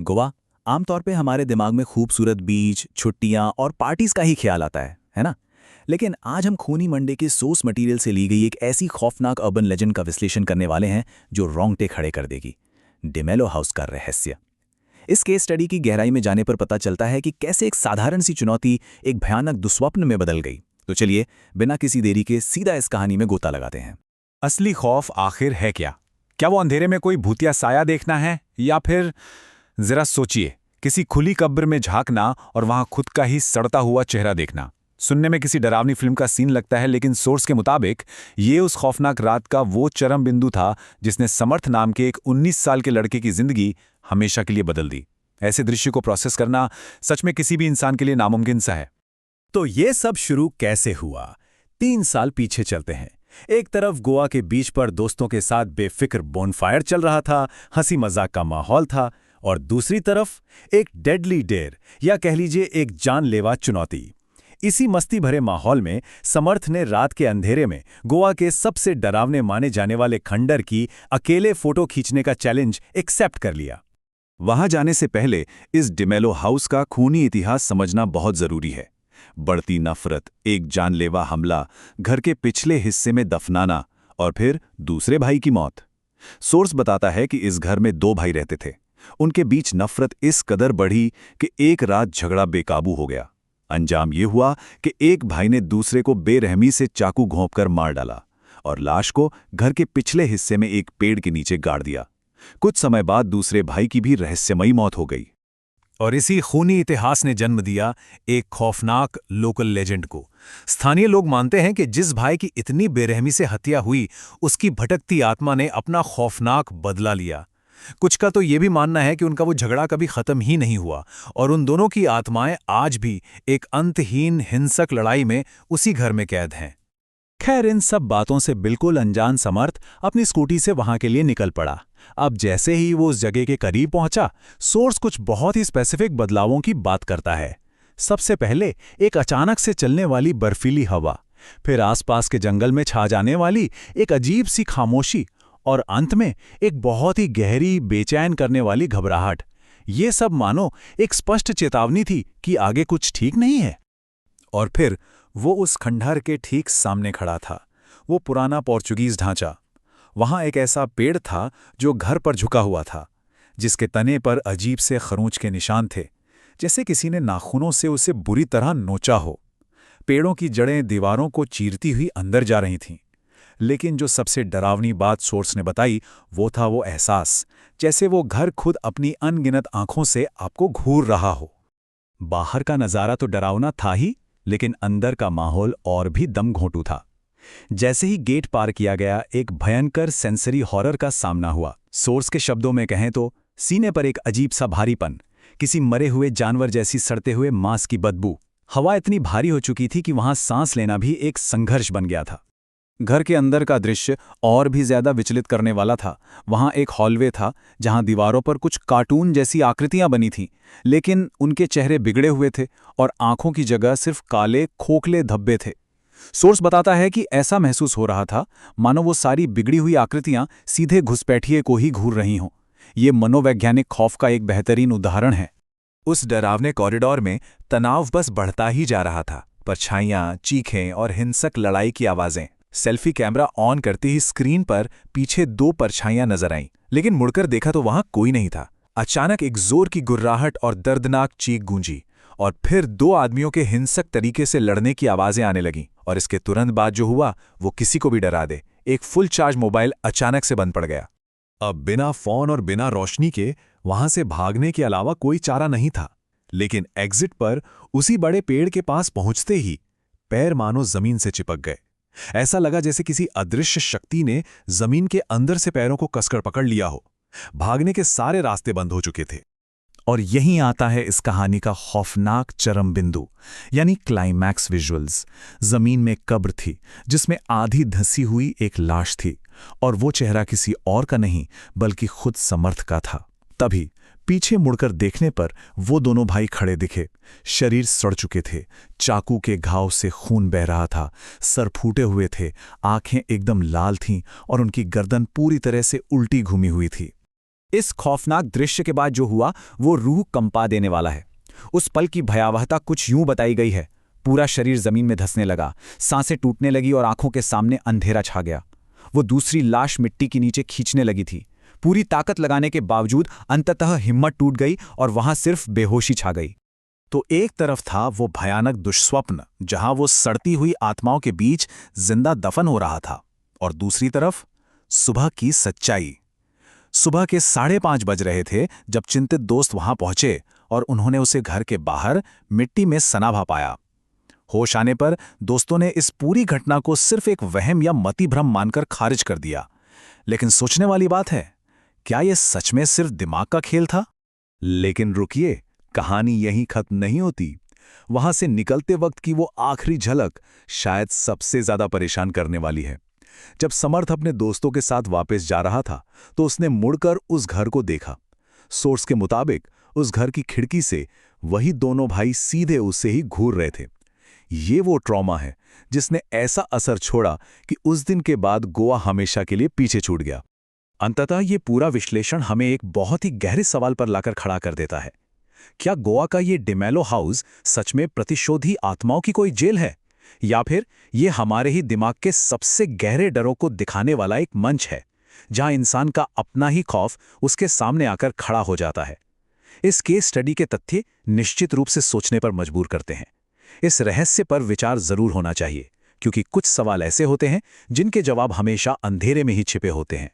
गोवा आमतौर पे हमारे दिमाग में खूबसूरत बीच, छुट्टियां और पार्टीज का ही ख्याल आता है ना? लेकिन आज हम खूनी मंडे के सोर्स मटेरियल से ली गई एक ऐसी खौफनाक अर्बन लेजेंड का विश्लेषण करने वाले हैं जो रोंगटे खड़े कर देगी। डिमेलो हाउस का रहस्य। इस केस स्टडी की गहराई में जाने पर पता चलता है कि कैसे एक साधारण सी चुनौती एक भयानक दुस्वप्न में बदल गई। तो चलिए, बिना किसी देरी के सीधा इस कहानी में गोता लगाते हैं। असली खौफ आखिर है क्या? क्या वो अंधेरे में कोई भूतिया साया देखना है, या फिर जरा सोचिए, किसी खुली कब्र में झांकना और वहां खुद का ही सड़ता हुआ चेहरा देखना। सुनने में किसी डरावनी फिल्म का सीन लगता है, लेकिन सोर्स के मुताबिक ये उस खौफनाक रात का वो चरम बिंदु था जिसने समर्थ नाम के एक 19 साल के लड़के की जिंदगी हमेशा के लिए बदल दी। ऐसे दृश्य को प्रोसेस करना सच में किसी भी इंसान के लिए नामुमकिन सा है। तो ये सब शुरू कैसे हुआ? 3 साल पीछे चलते हैं। एक तरफ गोवा के बीच पर दोस्तों के साथ बेफिक्र बोनफायर चल रहा था, हंसी मजाक का माहौल था, और दूसरी तरफ एक डेडली डेयर, या कह लीजिए एक जानलेवा चुनौती। इसी मस्ती भरे माहौल में समर्थ ने रात के अंधेरे में गोवा के सबसे डरावने माने जाने वाले खंडर की अकेले फोटो खींचने का चैलेंज एक्सेप्ट कर लिया। वहां जाने से पहले इस डिमेलो हाउस का खूनी इतिहास समझना बहुत जरूरी है। बढ़ती नफरत, एक जानलेवा हमला, घर के पिछले हिस्से में दफनाना और फिर दूसरे भाई की मौत। सोर्स बताता है कि इस घर में 2 भाई रहते थे। उनके बीच नफरत इस कदर बढ़ी कि एक रात झगड़ा बेकाबू हो गया। अंजाम ये हुआ कि एक भाई ने दूसरे को बेरहमी से चाकू घोंपकर मार डाला और लाश को घर के पिछले हिस्से में एक पेड़ के नीचे गाड़ दिया। कुछ समय बाद दूसरे भाई की भी रहस्यमयी मौत हो गई। और इसी खूनी इतिहास ने जन्म दिया एक खौफनाक लोकल लेजेंड को। स्थानीय लोग मानते हैं कि जिस भाई की इतनी बेरहमी से हत्या हुई, उसकी भटकती आत्मा ने अपना खौफनाक बदला लिया। कुछ का तो ये भी मानना है कि उनका वो झगड़ा कभी खत्म ही नहीं हुआ और उन दोनों की आत्माएं आज भी एक अंतहीन हिंसक लड़ाई में उसी घर में कैद हैं। खैर, इन सब बातों से बिल्कुल अनजान समर्थ अपनी स्कूटी से वहां के लिए निकल पड़ा। अब जैसे ही वो उस जगह के करीब पहुंचा, सोर्स कुछ बहुत ही स्पेसिफिक बदलावों की बात करता है। सबसे पहले एक अचानक से चलने वाली बर्फीली हवा, फिर आसपास के जंगल में छा जाने वाली एक अजीब सी खामोशी, और अंत में एक बहुत ही गहरी, बेचैन करने वाली घबराहट। ये सब मानो एक स्पष्ट चेतावनी थी कि आगे कुछ ठीक नहीं है। और फिर वो उस खंडहर के ठीक सामने खड़ा था, वो पुराना पोर्चुगीज ढांचा। वहां एक ऐसा पेड़ था जो घर पर झुका हुआ था, जिसके तने पर अजीब से खरोंच के निशान थे, जैसे किसी ने नाखूनों से उसे बुरी तरह नोचा हो। पेड़ों की जड़ें दीवारों को चीरती हुई अंदर जा रही थीं। लेकिन जो सबसे डरावनी बात सोर्स ने बताई, वो था वो एहसास, जैसे वो घर खुद अपनी अनगिनत आंखों से आपको घूर रहा हो। बाहर का नज़ारा तो डरावना था ही, लेकिन अंदर का माहौल और भी दम घोंटू था। जैसे ही गेट पार किया गया, एक भयंकर सेंसरी हॉरर का सामना हुआ। सोर्स के शब्दों में कहें तो सीने पर एक अजीब सा भारीपन, किसी मरे हुए जानवर जैसी सड़ते हुए मांस की बदबू। हवा इतनी भारी हो चुकी थी कि वहां सांस लेना भी एक संघर्ष बन गया था। घर के अंदर का दृश्य और भी ज्यादा विचलित करने वाला था। वहां एक हॉलवे था जहां दीवारों पर कुछ कार्टून जैसी आकृतियां बनी थीं, लेकिन उनके चेहरे बिगड़े हुए थे और आंखों की जगह सिर्फ काले खोखले धब्बे थे। सोर्स बताता है कि ऐसा महसूस हो रहा था मानो वो सारी बिगड़ी हुई आकृतियां सीधे घुसपैठिए को ही घूर रही हों। ये मनोवैज्ञानिक खौफ का एक बेहतरीन उदाहरण है। उस डरावने कॉरिडोर में तनाव बस बढ़ता ही जा रहा था। परछाइयां, चीखें और हिंसक लड़ाई की आवाजें। सेल्फी कैमरा ऑन करते ही स्क्रीन पर पीछे 2 परछाइयां नजर आईं, लेकिन मुड़कर देखा तो वहां कोई नहीं था। अचानक एक जोर की गुर्राहट और दर्दनाक चीख गूंजी, और फिर 2 आदमियों के हिंसक तरीके से लड़ने की आवाजें आने लगीं। और इसके तुरंत बाद जो हुआ वो किसी को भी डरा दे। एक फुल चार्ज मोबाइल अचानक से बंद पड़ गया। अब बिना फोन और बिना रोशनी के वहां से भागने के अलावा कोई चारा नहीं था। लेकिन एग्जिट पर उसी बड़े पेड़ के पास पहुंचते ही पैर मानो जमीन से चिपक गए। ऐसा लगा जैसे किसी अदृश्य शक्ति ने जमीन के अंदर से पैरों को कसकर पकड़ लिया हो। भागने के सारे रास्ते बंद हो चुके थे। और यहीं आता है इस कहानी का खौफनाक चरम बिंदु, यानी क्लाइमैक्स विजुअल्स। जमीन में कब्र थी जिसमें आधी धंसी हुई एक लाश थी, और वो चेहरा किसी और का नहीं बल्कि खुद समर्थ का था। तभी पीछे मुड़कर देखने पर वो दोनों भाई खड़े दिखे। शरीर सड़ चुके थे, चाकू के घाव से खून बह रहा था, सर फूटे हुए थे, आंखें एकदम लाल थीं और उनकी गर्दन पूरी तरह से उल्टी घूमी हुई थी। इस खौफनाक दृश्य के बाद जो हुआ वो रूह कंपा देने वाला है। उस पल की भयावहता कुछ यूं बताई गई है। पूरा शरीर जमीन में धंसने लगा, सांसें टूटने लगी और आंखों के सामने अंधेरा छा गया। वो दूसरी लाश मिट्टी के नीचे खींचने लगी थी। पूरी ताकत लगाने के बावजूद अंततः हिम्मत टूट गई और वहां सिर्फ बेहोशी छा गई। तो एक तरफ था वो भयानक दुष्स्वप्न जहां वो सड़ती हुई आत्माओं के बीच जिंदा दफन हो रहा था, और दूसरी तरफ सुबह की सच्चाई। सुबह के 5:30 बज रहे थे जब चिंतित दोस्त वहां पहुंचे और उन्होंने उसे घर के बाहर मिट्टी में सना पाया। होश आने पर दोस्तों ने इस पूरी घटना को सिर्फ एक वहम या मतिभ्रम मानकर खारिज कर दिया। लेकिन सोचने वाली बात है, क्या यह सच में सिर्फ दिमाग का खेल था? लेकिन रुकिए, कहानी यहीं खत्म नहीं होती। वहां से निकलते वक्त की वो आखिरी झलक शायद सबसे ज्यादा परेशान करने वाली है। जब समर्थ अपने दोस्तों के साथ वापस जा रहा था तो उसने मुड़कर उस घर को देखा। सोर्स के मुताबिक उस घर की खिड़की से वही दोनों भाई सीधे उससे ही घूर रहे थे। ये वो ट्रॉमा है जिसने ऐसा असर छोड़ा कि उस दिन के बाद गोवा हमेशा के लिए पीछे छूट गया। अंततः ये पूरा विश्लेषण हमें एक बहुत ही गहरे सवाल पर लाकर खड़ा कर देता है। क्या गोवा का ये डिमेलो हाउस सच में प्रतिशोधी आत्माओं की कोई जेल है, या फिर ये हमारे ही दिमाग के सबसे गहरे डरों को दिखाने वाला एक मंच है जहां इंसान का अपना ही खौफ उसके सामने आकर खड़ा हो जाता है? इस केस स्टडी के तथ्य निश्चित रूप से सोचने पर मजबूर करते हैं। इस रहस्य पर विचार जरूर होना चाहिए, क्योंकि कुछ सवाल ऐसे होते हैं जिनके जवाब हमेशा अंधेरे में ही छिपे होते हैं।